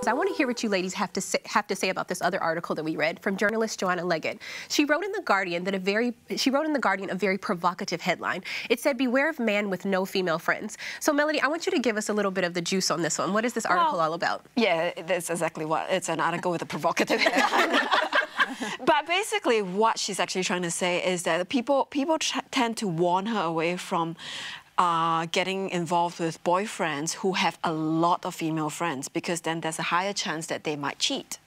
I want to hear what you ladies have to say about this other article that we read from journalist Joanna Leggett. She wrote in the Guardian a very provocative headline. It said, "Beware of man with no female friends." So, Melody, I want you to give us a little bit of the juice on this one. What is this article all about? Yeah, that's exactly what it's an article with a provocative headline. But basically, what she's actually trying to say is that people tend to warn her away from getting involved with boyfriends who have a lot of female friends, because then there's a higher chance that they might cheat.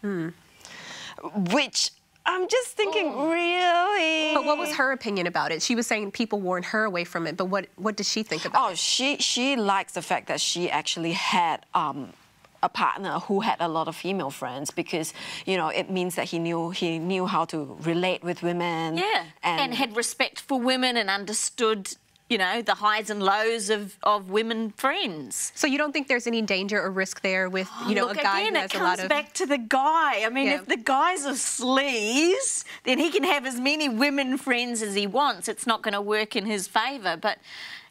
Which I'm just thinking, really? But what was her opinion about it? She was saying people warn her away from it, but what does she think about it? She likes the fact that she actually had a partner who had a lot of female friends, because, you know, it means that he knew how to relate with women. Yeah, and had respect for women and understood, you know, the highs and lows of women friends. So you don't think there's any danger or risk there with, you know, look, a guy again, who has it a lot comes of... back to the guy. I mean, if the guy's a sleaze, then he can have as many women friends as he wants. It's not going to work in his favour. But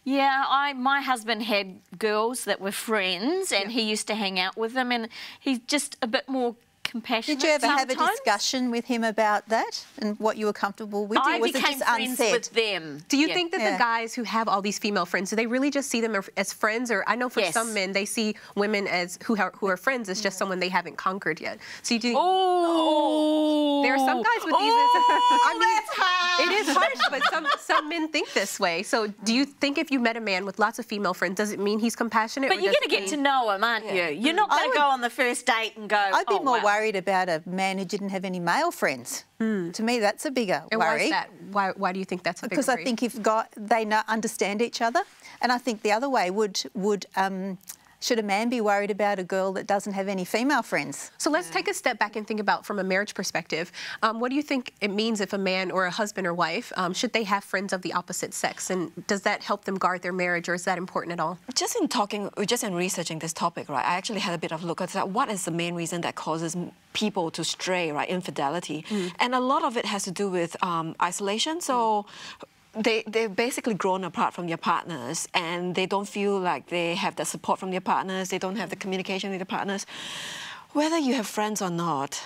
yeah, my husband had girls that were friends, and he used to hang out with them, and he's just a bit more compassionate. Did you ever have a sometimes. discussion with him about that and what you were comfortable with? I or was became it just friends unsaid? with them. Do you think that the guys who have all these female friends, do they really just see them as friends? Or I know for some men, they see women as who are friends as just someone they haven't conquered yet. So you do. There are some guys with these. I mean, that's harsh. It is harsh, but some men think this way. So do you think if you met a man with lots of female friends, does it mean he's compassionate? But you're going to get to know him, aren't you? You're not going to go on the first date and go, I'd be more worried about a man who didn't have any male friends. To me, that's a bigger worry. Why is that? Why do you think that's a bigger worry? Because I think if they understand each other, and I think the other way should a man be worried about a girl that doesn't have any female friends? So let's take a step back and think about from a marriage perspective. What do you think it means if a man or a husband or wife, should they have friends of the opposite sex? And does that help them guard their marriage, or is that important at all? Just in researching this topic, right, I actually had a bit of a look at that. What is the main reason that causes people to stray, right? Infidelity. And a lot of it has to do with isolation. So they've basically grown apart from their partners, and they don't feel like they have the support from their partners. They don't have the communication with their partners. Whether you have friends or not,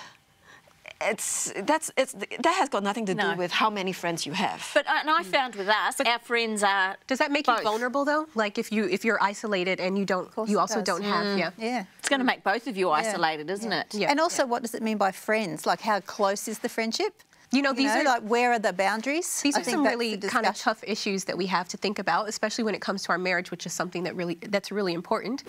that has got nothing to do with how many friends you have. But and I found with us, our friends are. Does that make you vulnerable though? Like if you're isolated and you also don't have It's going to make both of you isolated, isn't it? Yeah. And also, what does it mean by friends? Like, how close is the friendship? You know, these are like, where are the boundaries? These are some really kind of tough issues that we have to think about, especially when it comes to our marriage, which is something that's really important.